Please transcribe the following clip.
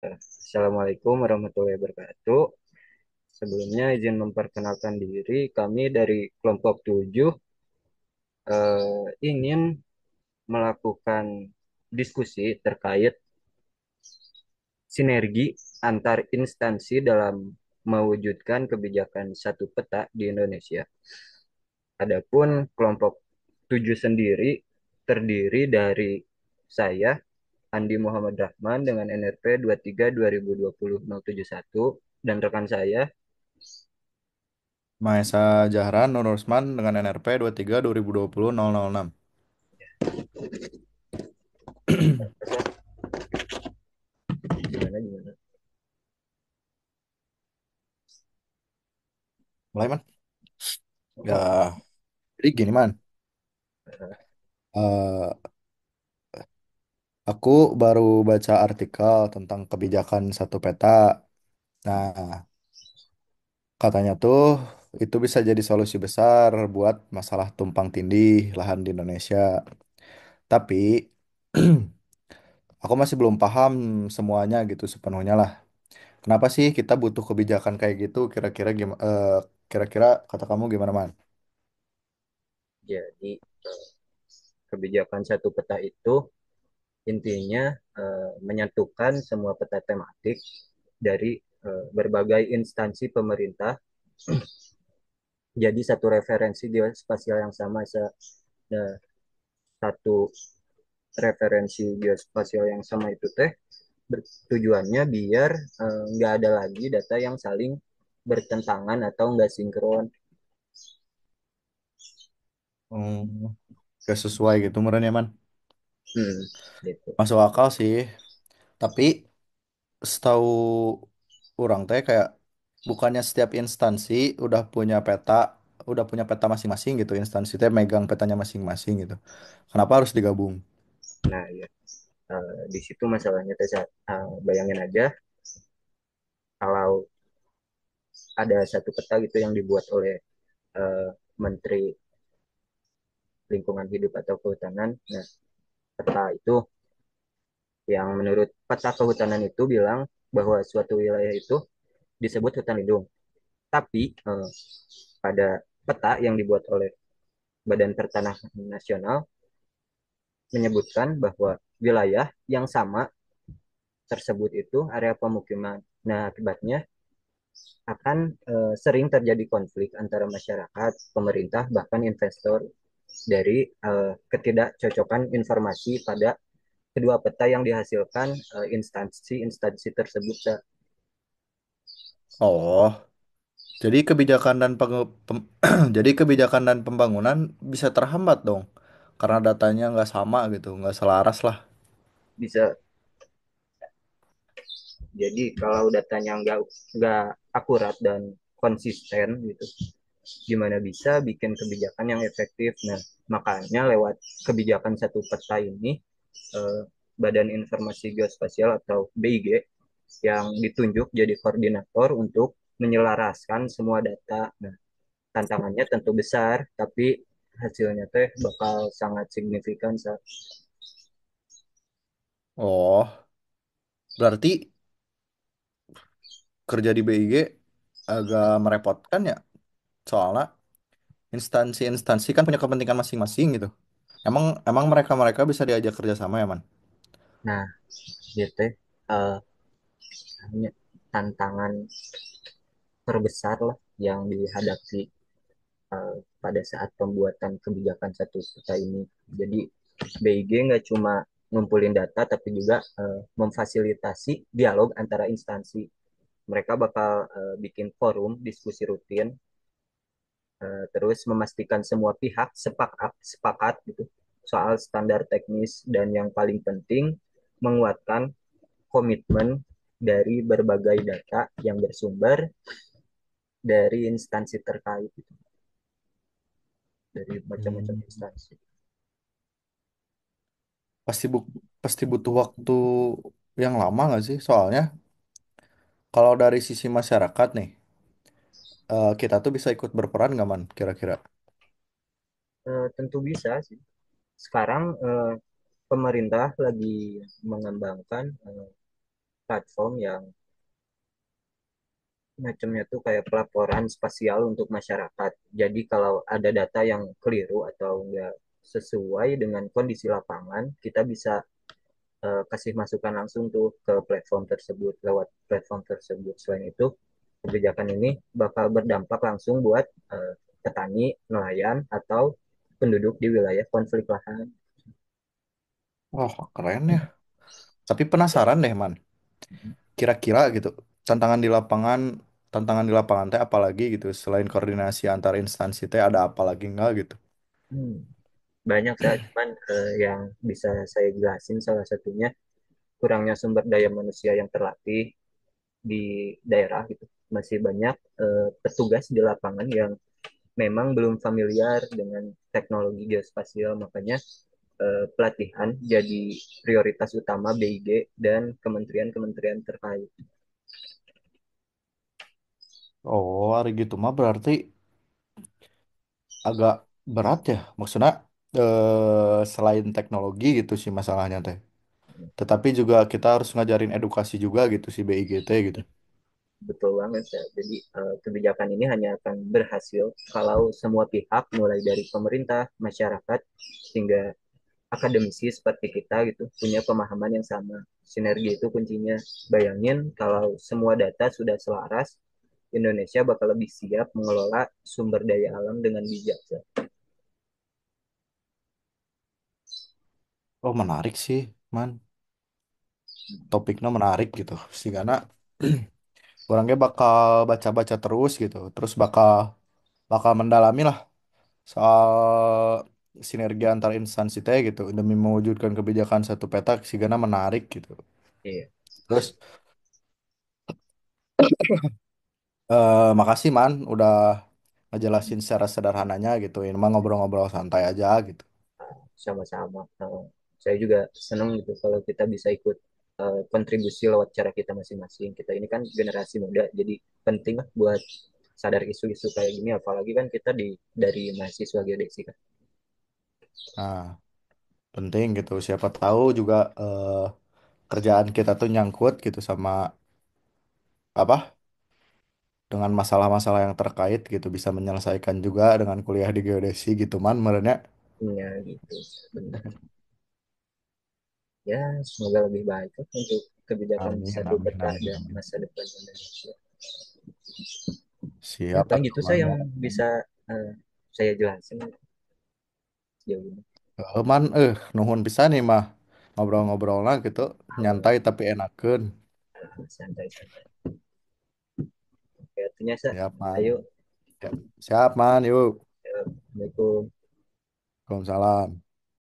Assalamualaikum warahmatullahi wabarakatuh. Sebelumnya izin memperkenalkan diri, kami dari kelompok 7 ingin melakukan diskusi terkait sinergi antar instansi dalam mewujudkan kebijakan satu peta di Indonesia. Adapun kelompok 7 sendiri terdiri dari saya, Andi Muhammad Rahman dengan NRP 23 2020 071 dan rekan saya. Maesa Jahran Nur Rusman dengan NRP 23 2020 006. Gimana gimana? Mulai man. Oh, Ya, jadi gini man. Eh, aku baru baca artikel tentang kebijakan satu peta. Nah, katanya tuh itu bisa jadi solusi besar buat masalah tumpang tindih lahan di Indonesia. Tapi aku masih belum paham semuanya gitu sepenuhnya lah. Kenapa sih kita butuh kebijakan kayak gitu? Kira-kira gimana? Kira-kira kata kamu gimana man? jadi kebijakan satu peta itu intinya menyatukan semua peta tematik dari berbagai instansi pemerintah jadi satu referensi geospasial yang sama. Nah, satu referensi geospasial yang sama itu teh tujuannya biar nggak ada lagi data yang saling bertentangan atau nggak sinkron. Hmm, gak sesuai gitu menurutnya man. Hmm, gitu. Masuk akal sih. Tapi setahu orang teh kayak bukannya setiap instansi udah punya peta masing-masing gitu. Instansi teh megang petanya masing-masing gitu. Kenapa harus digabung? Nah, ya, di situ masalahnya teh bayangin aja kalau ada satu peta gitu yang dibuat oleh eh, Menteri Lingkungan Hidup atau Kehutanan. Nah, peta itu yang menurut peta kehutanan itu bilang bahwa suatu wilayah itu disebut hutan lindung. Tapi pada peta yang dibuat oleh Badan Pertanahan Nasional menyebutkan bahwa wilayah yang sama tersebut itu area pemukiman. Nah, akibatnya akan sering terjadi konflik antara masyarakat, pemerintah, bahkan investor dari ketidakcocokan informasi pada kedua peta yang dihasilkan instansi-instansi tersebut. Oh, jadi jadi kebijakan dan pembangunan bisa terhambat dong. Karena datanya nggak sama gitu, nggak selaras lah. Bisa jadi kalau datanya nggak akurat dan konsisten gitu, gimana bisa bikin kebijakan yang efektif. Nah, makanya lewat kebijakan satu peta ini eh, Badan Informasi Geospasial atau BIG yang ditunjuk jadi koordinator untuk menyelaraskan semua data. Nah, tantangannya tentu besar, tapi hasilnya teh bakal sangat signifikan. Oh, berarti kerja di BIG agak merepotkan ya. Soalnya instansi-instansi kan punya kepentingan masing-masing gitu. Emang emang mereka-mereka bisa diajak kerja sama ya, Man? Nah, gitu eh, tantangan terbesar lah yang dihadapi pada saat pembuatan kebijakan satu peta ini. Jadi BIG nggak cuma ngumpulin data tapi juga memfasilitasi dialog antara instansi. Mereka bakal bikin forum diskusi rutin, terus memastikan semua pihak sepakat gitu soal standar teknis, dan yang paling penting menguatkan komitmen dari berbagai data yang bersumber dari instansi terkait gitu, dari macam-macam Hmm. instansi. Pasti bu pasti butuh waktu yang lama nggak sih? Soalnya kalau dari sisi masyarakat nih, kita tuh bisa ikut berperan nggak, Man? Kira-kira? Tentu bisa sih. Sekarang pemerintah lagi mengembangkan platform yang macamnya tuh kayak pelaporan spasial untuk masyarakat. Jadi kalau ada data yang keliru atau enggak sesuai dengan kondisi lapangan, kita bisa kasih masukan langsung tuh ke platform tersebut lewat platform tersebut. Selain itu, kebijakan ini bakal berdampak langsung buat petani, nelayan, atau penduduk di wilayah konflik lahan. Wah, keren ya. Tapi penasaran deh, Man. Kira-kira gitu, tantangan di lapangan, tantangan di lapangan teh apalagi gitu, selain koordinasi antar instansi teh ada apa lagi nggak gitu? Hmm, banyak saya cuman yang bisa saya jelasin salah satunya kurangnya sumber daya manusia yang terlatih di daerah gitu. Masih banyak petugas di lapangan yang memang belum familiar dengan teknologi geospasial, makanya pelatihan jadi prioritas utama BIG dan kementerian-kementerian terkait. Oh, hari gitu mah berarti agak berat ya. Maksudnya selain teknologi gitu sih masalahnya teh. Tetapi juga kita harus ngajarin edukasi juga gitu si BIGT gitu. Betul banget ya. Jadi kebijakan ini hanya akan berhasil kalau semua pihak, mulai dari pemerintah, masyarakat, hingga akademisi seperti kita gitu, punya pemahaman yang sama. Sinergi itu kuncinya. Bayangin kalau semua data sudah selaras, Indonesia bakal lebih siap mengelola sumber daya alam dengan bijak. Ya. Oh, menarik sih, Man. Topiknya menarik gitu. Sih karena orangnya bakal baca-baca terus gitu. Terus bakal bakal mendalami lah soal sinergi antar instansi teh gitu demi mewujudkan kebijakan satu peta sih karena menarik gitu. Iya, Terus makasih Man udah ngejelasin secara sederhananya gitu. Ini mah ngobrol-ngobrol santai aja gitu. sama-sama. Saya juga senang gitu kalau kita bisa ikut kontribusi lewat cara kita masing-masing. Kita ini kan generasi muda, jadi penting lah buat sadar isu-isu kayak gini. Apalagi kan kita dari mahasiswa geodesi kan. Nah, penting gitu. Siapa tahu juga kerjaan kita tuh nyangkut gitu sama apa? Dengan masalah-masalah yang terkait gitu bisa menyelesaikan juga dengan kuliah di geodesi gitu man merenya. Ya gitu, benar. Ya, semoga lebih baik lah untuk kebijakan Amin, satu amin, peta amin, dan amin. masa depan Indonesia. Ya, Siap paling atuh gitu saya man yang ya. bisa eh, saya jelasin sejauh ini. Man, nuhun pisan nih mah ngobrol-ngobrol lah gitu nyantai tapi enakeun. Santai-santai. Oke, artinya, Sa. Siap man. Ayo, Ya. Siap man, yuk. Assalamualaikum. Waalaikumsalam.